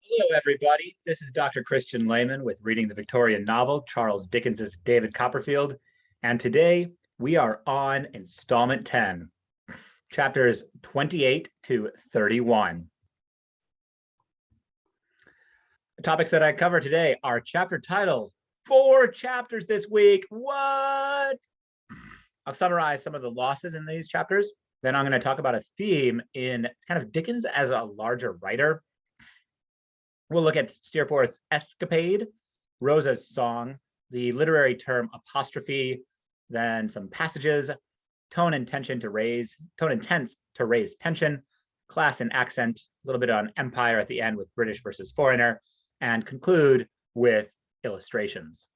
Hello, everybody. This is Dr. Christian Lehman with reading the Victorian novel, Charles Dickens' David Copperfield. And today we are on installment 10, chapters 28 to 31. The topics that I cover today are chapter titles. 4 chapters this week. What? I'll summarize some of the losses in these chapters. Then I'm going to talk about a theme in kind of Dickens as a larger writer. We'll look at Steerforth's escapade, Rosa's song, the literary term apostrophe, then some passages, tone and tense to raise tension, class and accent, a little bit on empire at the end with British versus foreigner, and conclude with illustrations.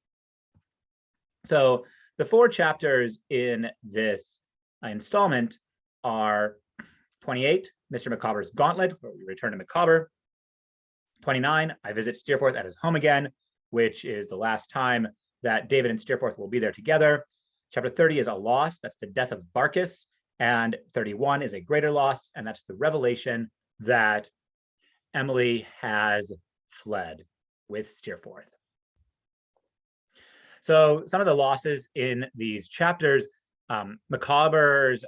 So the 4 chapters in this installment are 28, Mr. Micawber's Gauntlet, where we return to Micawber. 29, I visit Steerforth at his home again, which is the last time that David and Steerforth will be there together. Chapter 30 is a loss, that's the death of Barkis, and 31 is a greater loss, and that's the revelation that Emily has fled with Steerforth. So some of the losses in these chapters, Micawber's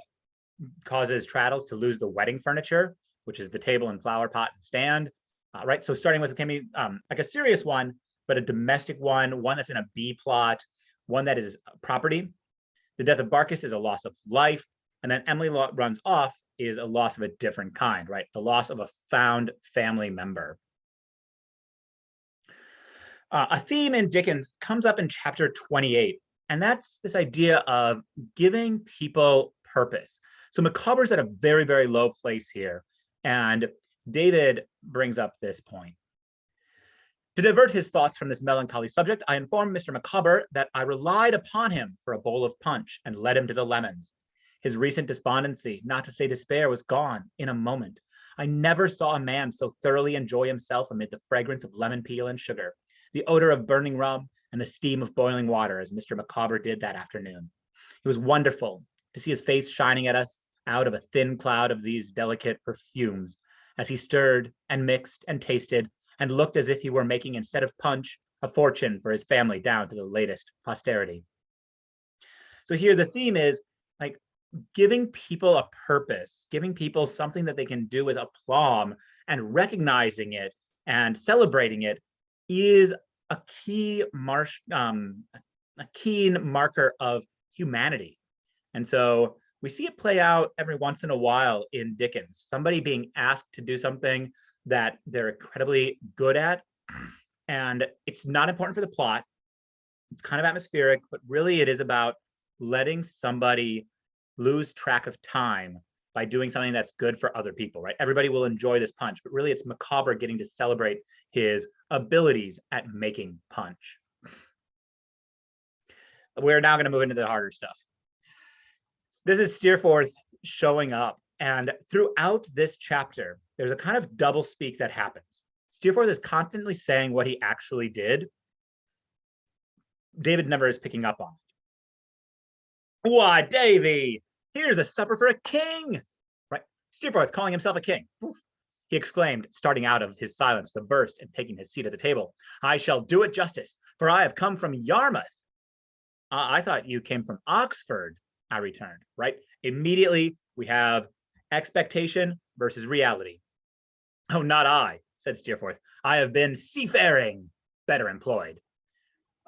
causes Traddles to lose the wedding furniture, which is the table and flower pot and stand. Right, so starting with it can be like a serious one, but a domestic one that's in a B plot, one that is property. The death of Barkis is a loss of life, and then Emily runs off is a loss of a different kind, right? The loss of a found family member. A theme in Dickens comes up in chapter 28, and that's this idea of giving people purpose. So Micawber's at a very, very low place here, and David brings up this point. To divert his thoughts from this melancholy subject, I informed Mr. Micawber that I relied upon him for a bowl of punch and led him to the lemons. His recent despondency, not to say despair, was gone in a moment. I never saw a man so thoroughly enjoy himself amid the fragrance of lemon peel and sugar, the odor of burning rum, and the steam of boiling water as Mr. Micawber did that afternoon. It was wonderful to see his face shining at us out of a thin cloud of these delicate perfumes, as he stirred and mixed and tasted and looked as if he were making, instead of punch, a fortune for his family down to the latest posterity. So here the theme is like giving people a purpose, giving people something that they can do with aplomb, and recognizing it and celebrating it is a keen marker of humanity. And so we see it play out every once in a while in Dickens, somebody being asked to do something that they're incredibly good at. And it's not important for the plot. It's kind of atmospheric, but really it is about letting somebody lose track of time by doing something that's good for other people, right? Everybody will enjoy this punch, but really it's Micawber getting to celebrate his abilities at making punch. We're now going to move into the harder stuff. This is Steerforth showing up, and throughout this chapter, there's a kind of double speak that happens. Steerforth is constantly saying what he actually did. David never is picking up on it. Why, Davy, here's a supper for a king, right? Steerforth calling himself a king. He exclaimed, starting out of his silence, the burst, and taking his seat at the table. I shall do it justice, for I have come from Yarmouth. I thought you came from Oxford, I returned, right? Immediately, we have expectation versus reality. Oh, not I, said Steerforth. I have been seafaring, better employed.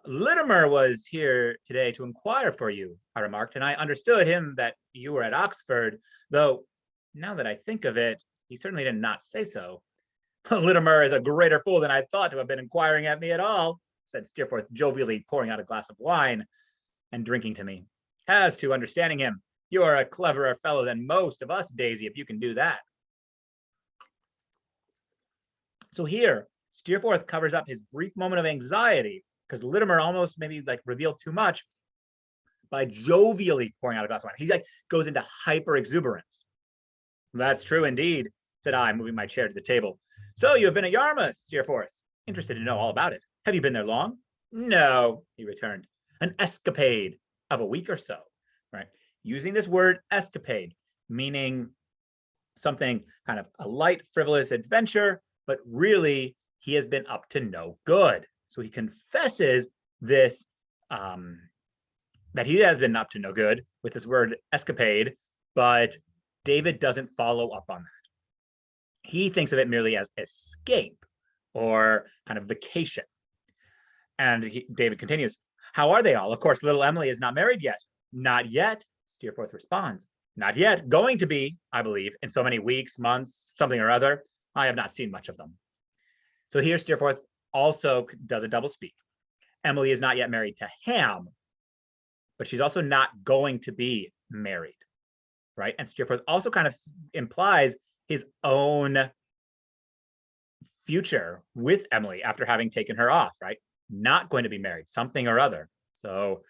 Litimer was here today to inquire for you, I remarked, and I understood him that you were at Oxford, though now that I think of it, he certainly did not say so. Litimer is a greater fool than I thought to have been inquiring at me at all, said Steerforth, jovially pouring out a glass of wine and drinking to me. As to understanding him, you are a cleverer fellow than most of us, Daisy, if you can do that. So here, Steerforth covers up his brief moment of anxiety, because Litimer almost maybe like revealed too much, by jovially pouring out a glass of wine. He like goes into hyper exuberance. That's true indeed, said I, moving my chair to the table. So you have been at Yarmouth, Steerforth. Interested to know all about it. Have you been there long? No, he returned. An escapade of a week or so, right? Using this word escapade, meaning something kind of a light, frivolous adventure, but really he has been up to no good. So he confesses this, that he has been up to no good with this word escapade, but David doesn't follow up on that. He thinks of it merely as escape or kind of vacation. And David continues, how are they all? Of course, little Emily is not married yet. Not yet, Steerforth responds. Not yet. Going to be, I believe, in so many weeks, months, something or other. I have not seen much of them. So here Steerforth also does a double speak. Emily is not yet married to Ham, but she's also not going to be married, right? And Steerforth also kind of implies his own future with Emily after having taken her off, right? Not going to be married, something or other. So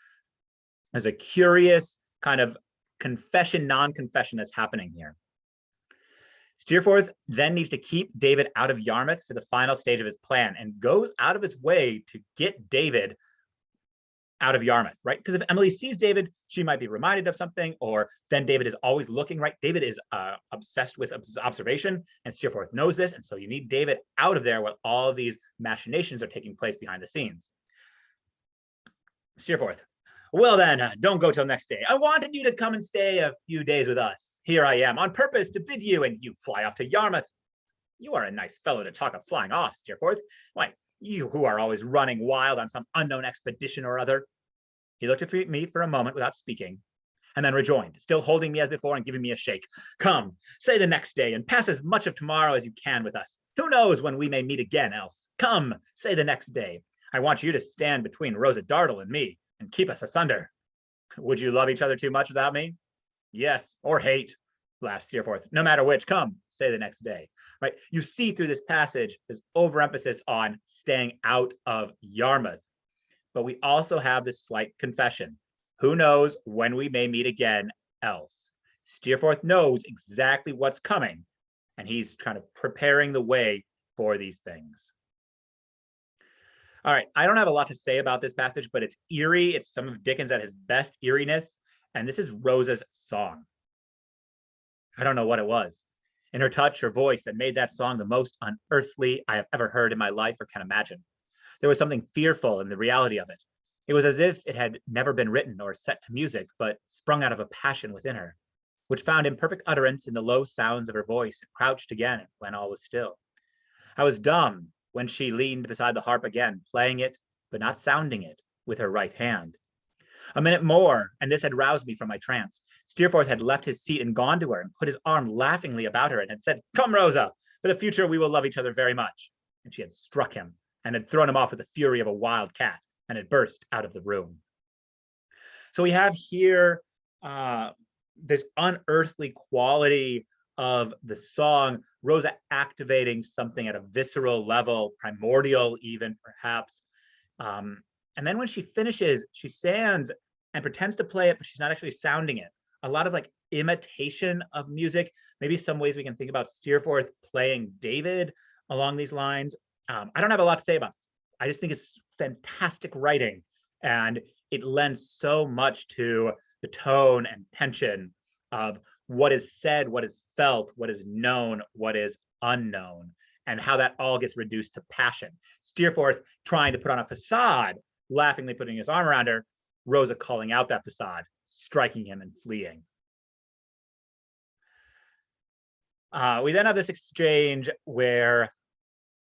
there's a curious kind of confession, non-confession that's happening here. Steerforth then needs to keep David out of Yarmouth for the final stage of his plan and goes out of his way to get David out of Yarmouth, right? Because if Emily sees David, she might be reminded of something, or then David is always looking, right? David is obsessed with observation, and Steerforth knows this, and so you need David out of there while all of these machinations are taking place behind the scenes. Steerforth, well then, don't go till next day. I wanted you to come and stay a few days with us. Here I am, on purpose to bid you, and you fly off to Yarmouth. You are a nice fellow to talk of flying off, Steerforth. Why, you who are always running wild on some unknown expedition or other. He looked at me for a moment without speaking, and then rejoined, still holding me as before and giving me a shake. Come, say the next day, and pass as much of tomorrow as you can with us. Who knows when we may meet again else? Come, say the next day. I want you to stand between Rosa Dartle and me, and keep us asunder. Would you love each other too much without me? Yes, or hate, laughed Steerforth. No matter which, come, say the next day. Right? You see through this passage, this overemphasis on staying out of Yarmouth. But we also have this slight confession. Who knows when we may meet again else? Steerforth knows exactly what's coming, and he's kind of preparing the way for these things. All right, I don't have a lot to say about this passage, but it's eerie. It's some of Dickens at his best eeriness, and this is Rosa's song. I don't know what it was in her touch, her voice that made that song the most unearthly I have ever heard in my life or can imagine. There was something fearful in the reality of it. It was as if it had never been written or set to music, but sprung out of a passion within her, which found imperfect utterance in the low sounds of her voice and crouched again when all was still. I was dumb when she leaned beside the harp again, playing it, but not sounding it, with her right hand. A minute more, and this had roused me from my trance. Steerforth had left his seat and gone to her and put his arm laughingly about her and had said, "Come, Rosa, for the future we will love each other very much." And she had struck him and had thrown him off with the fury of a wild cat and had burst out of the room. So we have here this unearthly quality of the song, Rosa activating something at a visceral level, primordial even perhaps. And then when she finishes, she stands and pretends to play it, but she's not actually sounding it. A lot of like imitation of music. Maybe some ways we can think about Steerforth playing David along these lines. I don't have a lot to say about this. I just think it's fantastic writing, and it lends so much to the tone and tension of what is said, what is felt, what is known, what is unknown, and how that all gets reduced to passion. Steerforth trying to put on a facade, laughingly putting his arm around her, Rosa calling out that facade, striking him and fleeing. We then have this exchange where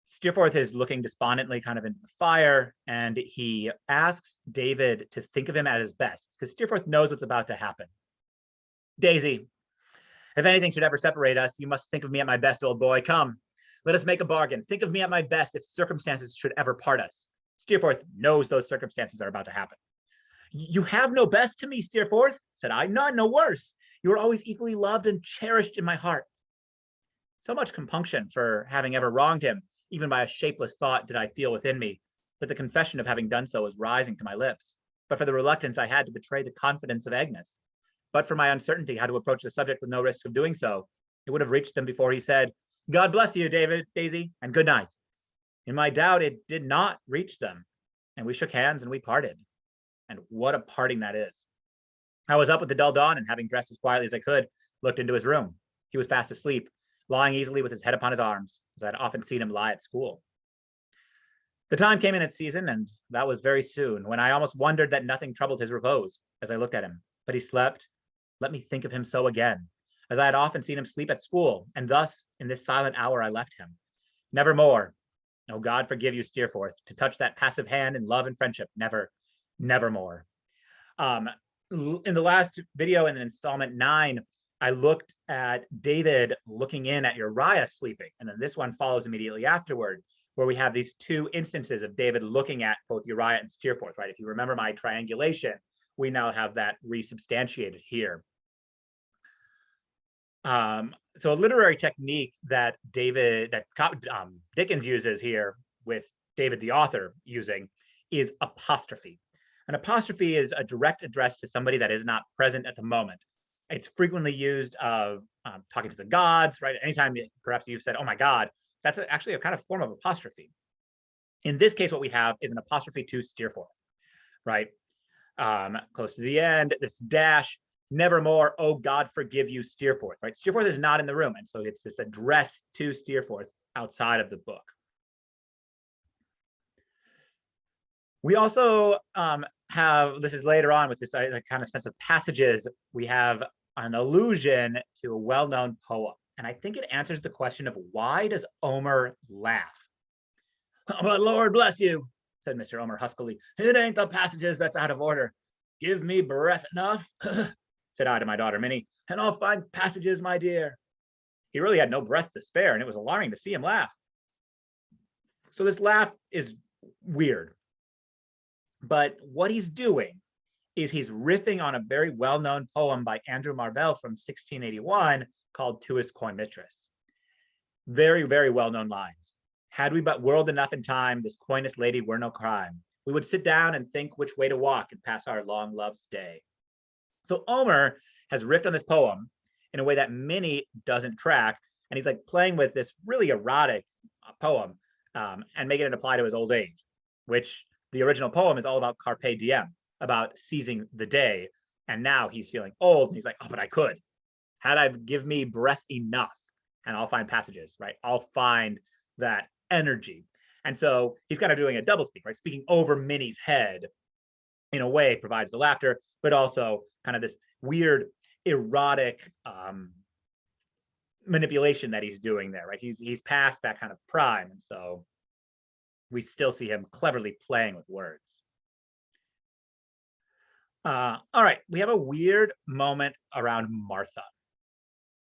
Steerforth is looking despondently kind of into the fire, and he asks David to think of him at his best, because Steerforth knows what's about to happen. Daisy, if anything should ever separate us, you must think of me at my best, old boy. Come, let us make a bargain. Think of me at my best if circumstances should ever part us. Steerforth knows those circumstances are about to happen. You have no best to me, Steerforth, said I. None, no worse. You are always equally loved and cherished in my heart. So much compunction for having ever wronged him, even by a shapeless thought did I feel within me, that the confession of having done so was rising to my lips. But for the reluctance I had to betray the confidence of Agnes. But for my uncertainty how to approach the subject with no risk of doing so, it would have reached them before he said, God bless you, Daisy, and good night. In my doubt, it did not reach them, and we shook hands and we parted. And what a parting that is. I was up with the dull dawn, and having dressed as quietly as I could, looked into his room. He was fast asleep, lying easily with his head upon his arms, as I had often seen him lie at school. The time came in its season, and that was very soon, when I almost wondered that nothing troubled his repose as I looked at him. But he slept. Let me think of him so again, as I had often seen him sleep at school, and thus, in this silent hour, I left him. Nevermore, oh God forgive you, Steerforth, to touch that passive hand in love and friendship. Never, nevermore. In the last video in installment 9, I looked at David looking in at Uriah sleeping, and then this one follows immediately afterward, where we have these two instances of David looking at both Uriah and Steerforth, right? If you remember my triangulation, we now have that resubstantiated here. So a literary technique that Dickens uses here, with David the author using, is apostrophe. An apostrophe is a direct address to somebody that is not present at the moment. It's frequently used of talking to the gods, right? Anytime perhaps you've said, oh my God, that's actually a kind of form of apostrophe. In this case, what we have is an apostrophe to Steerforth, right? Close to the end, this dash, nevermore, oh God forgive you, Steerforth, right? Steerforth is not in the room, and so it's this address to Steerforth outside of the book. We also have, this is later on with this kind of sense of passages, we have an allusion to a well-known poem. And I think it answers the question of why does Omer laugh? Oh, but Lord bless you, said Mr. Omer huskily. It ain't the passages that's out of order. Give me breath enough, said I to my daughter Minnie, and I'll find passages, my dear. He really had no breath to spare, and it was alarming to see him laugh. So this laugh is weird. But what he's doing is he's riffing on a very well-known poem by Andrew Marvell from 1681 called To His Coy Mistress. Very, very well-known lines. Had we but whirled enough in time, this coyness lady were no crime. We would sit down and think which way to walk and pass our long love's day. So Omer has riffed on this poem in a way that Minnie doesn't track, and he's like playing with this really erotic poem and making it apply to his old age, which the original poem is all about carpe diem, about seizing the day. And now he's feeling old and he's like, oh, but I could. Had I give me breath enough, and I'll find passages, right? I'll find that energy. And so he's kind of doing a double speak, right? Speaking over Minnie's head in a way provides the laughter, but also kind of this weird erotic manipulation that he's doing there, right? He's past that kind of prime. And so we still see him cleverly playing with words. All right, we have a weird moment around Martha,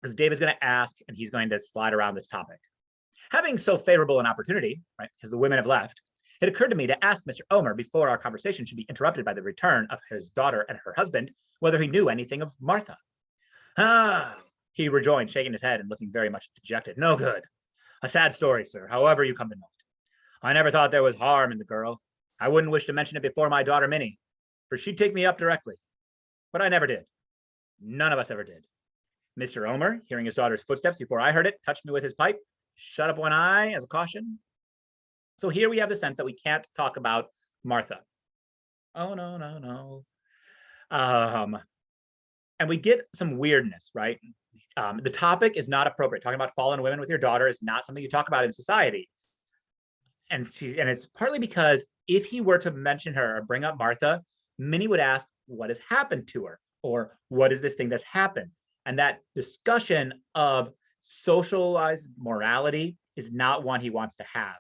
because David's going to ask, and he's going to slide around this topic. Having so favorable an opportunity, right, because the women have left, it occurred to me to ask Mr. Omer, before our conversation should be interrupted by the return of his daughter and her husband, whether he knew anything of Martha. Ah, he rejoined, shaking his head and looking very much dejected. No good. A sad story, sir, however you come to know it. I never thought there was harm in the girl. I wouldn't wish to mention it before my daughter Minnie, for she'd take me up directly. But I never did. None of us ever did. Mr. Omer, hearing his daughter's footsteps before I heard it, touched me with his pipe, shut up one eye as a caution. So here we have the sense that we can't talk about Martha. Oh, no, no, no. And we get some weirdness, right? The topic is not appropriate. Talking about fallen women with your daughter is not something you talk about in society. And it's partly because if he were to mention her or bring up Martha, Minnie would ask, what has happened to her? Or what is this thing that's happened? And that discussion of socialized morality is not one he wants to have.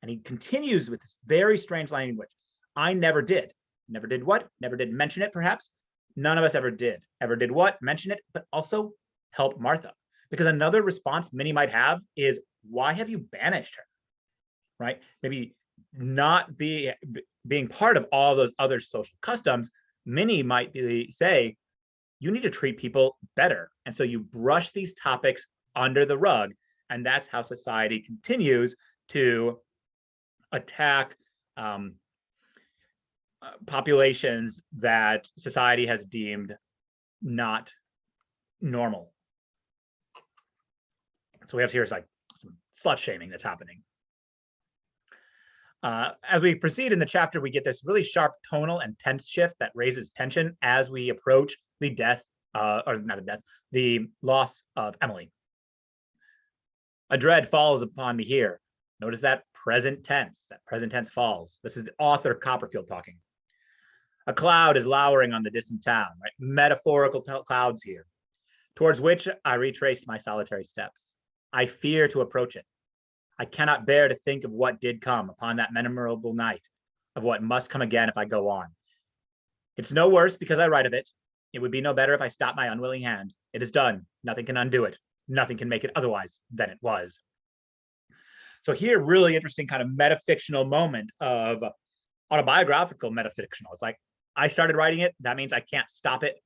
And he continues with this very strange language. I never did. Never did what? Never did mention it, perhaps. None of us ever did. Ever did what? Mention it, but also help Martha. Because another response Minnie might have is, why have you banished her? Right? Maybe not being part of all those other social customs, Minnie might say, you need to treat people better. And so you brush these topics under the rug. And that's how society continues to attack populations that society has deemed not normal. So we have here like some slut shaming that's happening. As we proceed in the chapter, we get this really sharp tonal and tense shift that raises tension as we approach the death, or not the death, the loss of Emily. A dread falls upon me here. Notice that present tense falls. This is the author Copperfield talking. A cloud is lowering on the distant town, right? Metaphorical clouds here, towards which I retraced my solitary steps. I fear to approach it. I cannot bear to think of what did come upon that memorable night, of what must come again if I go on. It's no worse because I write of it. It would be no better if I stopped my unwilling hand. It is done. Nothing can undo it. Nothing can make it otherwise than it was. So here, really interesting kind of metafictional moment of autobiographical metafictional. It's like, I started writing it. That means I can't stop it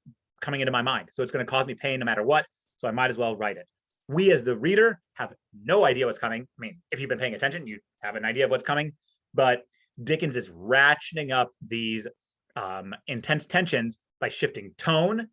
coming into my mind. So it's going to cause me pain no matter what. So I might as well write it. We as the reader have no idea what's coming. I mean, if you've been paying attention, you have an idea of what's coming. But Dickens is ratcheting up these intense tensions by shifting tone,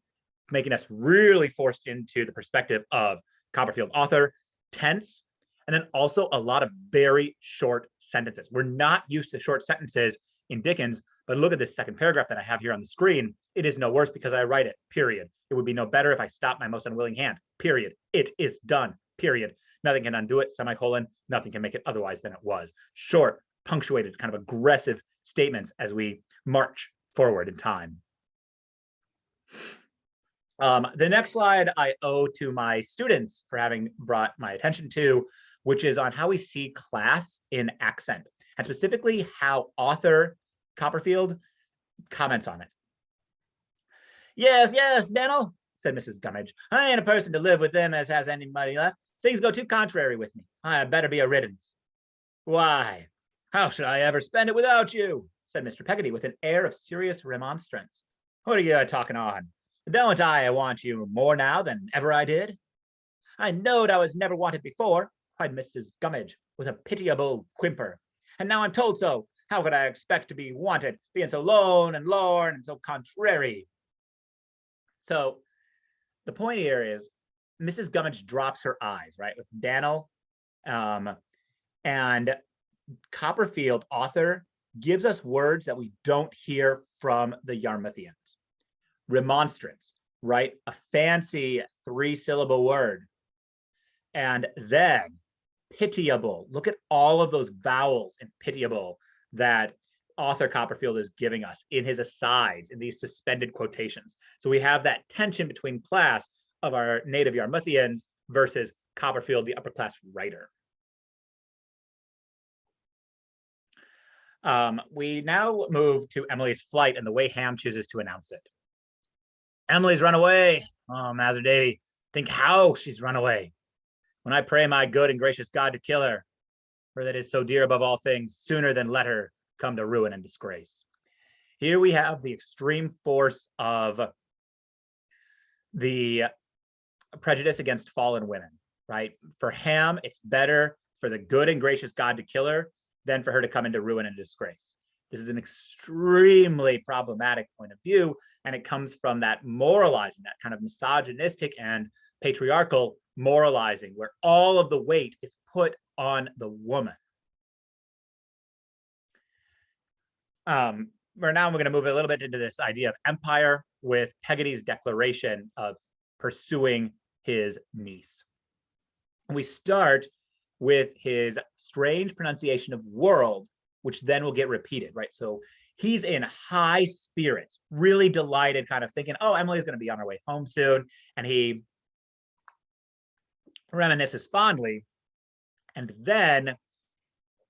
making us really forced into the perspective of Copperfield author, tense, and then also a lot of very short sentences. We're not used to short sentences in Dickens, but look at this second paragraph that I have here on the screen. It is no worse because I write it, period. It would be no better if I stopped my most unwilling hand, period. It is done, period. Nothing can undo it, semicolon. Nothing can make it otherwise than it was. Short, punctuated, kind of aggressive statements as we march forward in time. The next slide I owe to my students for having brought my attention to, which is on how we see class in accent, and specifically how author Copperfield comments on it. Yes, yes, Daniel, said Mrs. Gummidge. I ain't a person to live with them as has any money left. Things go too contrary with me. I had better be a riddance. Why, how should I ever spend it without you? Said Mr. Peggotty with an air of serious remonstrance. What are you talking on? Don't I want you more now than ever I did? I knowed I was never wanted before, cried Mrs. Gummidge with a pitiable whimper. And now I'm told so. How could I expect to be wanted, being so lone and lorn and so contrary? So the point here is Mrs. Gummidge drops her eyes, right, with Daniel, and Copperfield, author, gives us words that we don't hear from the Yarmouthians. Remonstrance, right? A fancy 3-syllable word. And then pitiable. Look at all of those vowels in pitiable that author Copperfield is giving us in his asides, in these suspended quotations. So we have that tension between class of our native Yarmouthians versus Copperfield, the upper class writer. We now move to Emily's flight and the way Ham chooses to announce it. Emily's run away. Oh, Master Davy, think how she's run away. When I pray my good and gracious God to kill her, for that is so dear above all things, sooner than let her come to ruin and disgrace. Here we have the extreme force of the prejudice against fallen women, right? For Ham, it's better for the good and gracious God to kill her than for her to come into ruin and disgrace. This is an extremely problematic point of view, and it comes from that moralizing, that kind of misogynistic and patriarchal moralizing, where all of the weight is put on the woman. We're going to move a little bit into this idea of empire with Peggotty's declaration of pursuing his niece. We start with his strange pronunciation of world, which then will get repeated, right? So he's in high spirits, really delighted, kind of thinking, oh, Emily's going to be on her way home soon. And he reminisces fondly. And then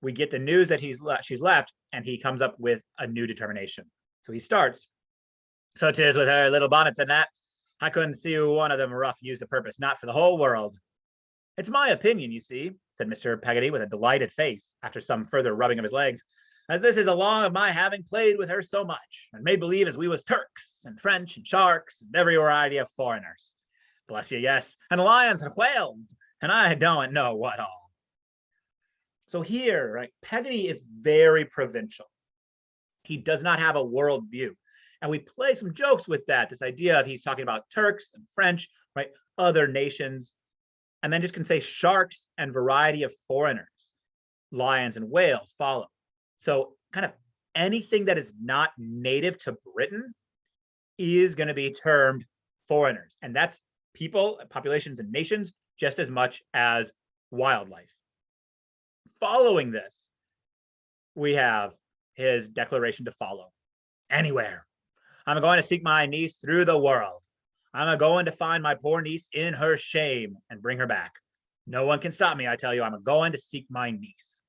we get the news that she's left, and he comes up with a new determination. So he starts, so 'tis with her little bonnets and that, I couldn't see one of them rough used a purpose, not for the whole world. It's my opinion, you see, said Mr. Peggotty with a delighted face, after some further rubbing of his legs, as this is along of my having played with her so much, and made believe as we was Turks and French and sharks and every variety of foreigners. Bless you, yes, and lions and whales, and I don't know what all. So here, right, Peggotty is very provincial. He does not have a world view. And we play some jokes with that, this idea of he's talking about Turks and French, right, other nations, and then just can say sharks and variety of foreigners, lions and whales follow. So kind of anything that is not native to Britain is going to be termed foreigners. And that's people, populations, and nations just as much as wildlife. Following this, we have his declaration to follow. Anywhere. I'm going to seek my niece through the world. I'm going to find my poor niece in her shame and bring her back. No one can stop me, I tell you. I'm going to seek my niece.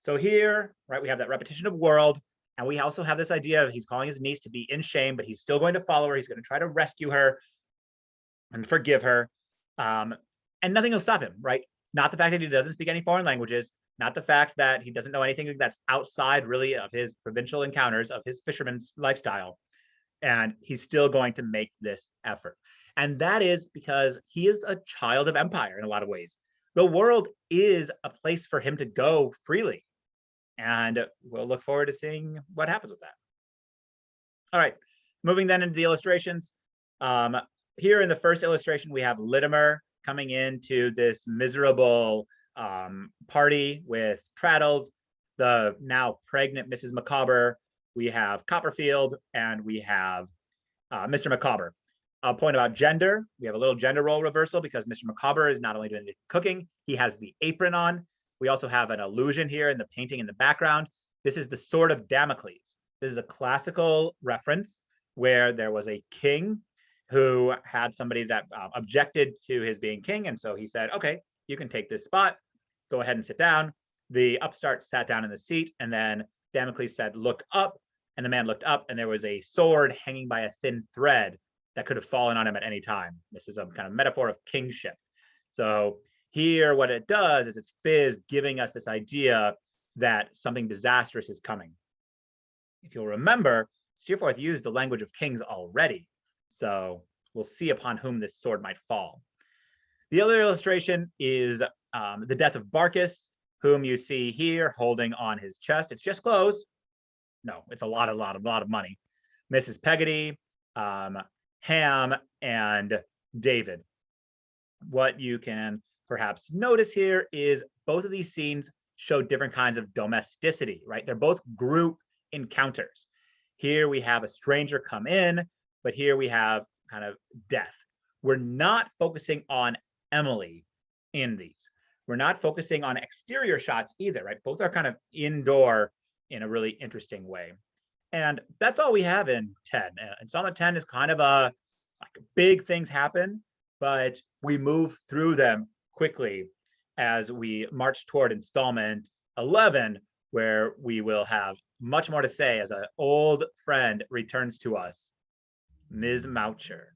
So here, right, we have that repetition of world, and we also have this idea of he's calling his niece to be in shame, but he's still going to follow her. He's going to try to rescue her and forgive her. And nothing will stop him, right? Not the fact that he doesn't speak any foreign languages, not the fact that he doesn't know anything that's outside really of his provincial encounters, of his fisherman's lifestyle. And he's still going to make this effort. And that is because he is a child of empire in a lot of ways. The world is a place for him to go freely. And we'll look forward to seeing what happens with that. All right, moving then into the illustrations. Here in the first illustration, we have Litimer coming into this miserable party with Traddles, the now pregnant Mrs. Micawber. We have Copperfield, and we have Mr. Micawber. A point about gender. We have a little gender role reversal because Mr. Micawber is not only doing the cooking, he has the apron on. We also have an allusion here in the painting in the background. This is the Sword of Damocles. This is a classical reference where there was a king who had somebody that objected to his being king. And so he said, okay, you can take this spot, go ahead and sit down. The upstart sat down in the seat, and then Damocles said, look up. And the man looked up, and there was a sword hanging by a thin thread that could have fallen on him at any time. This is a kind of metaphor of kingship. So here, what it does is it's Fizz giving us this idea that something disastrous is coming. If you'll remember, Steerforth used the language of kings already. So we'll see upon whom this sword might fall. The other illustration is the death of Barkis, whom you see here holding on his chest. It's just clothes. No, it's a lot of money. Mrs. Peggotty, Ham, and David. What you can perhaps notice here is both of these scenes show different kinds of domesticity, right? They're both group encounters. Here we have a stranger come in, but here we have kind of death. We're not focusing on Emily in these. We're not focusing on exterior shots either, right? Both are kind of indoor in a really interesting way. And that's all we have in 10. Installment 10 is kind of like big things happen, but we move through them quickly as we march toward installment 11, where we will have much more to say as an old friend returns to us, Ms. Moucher.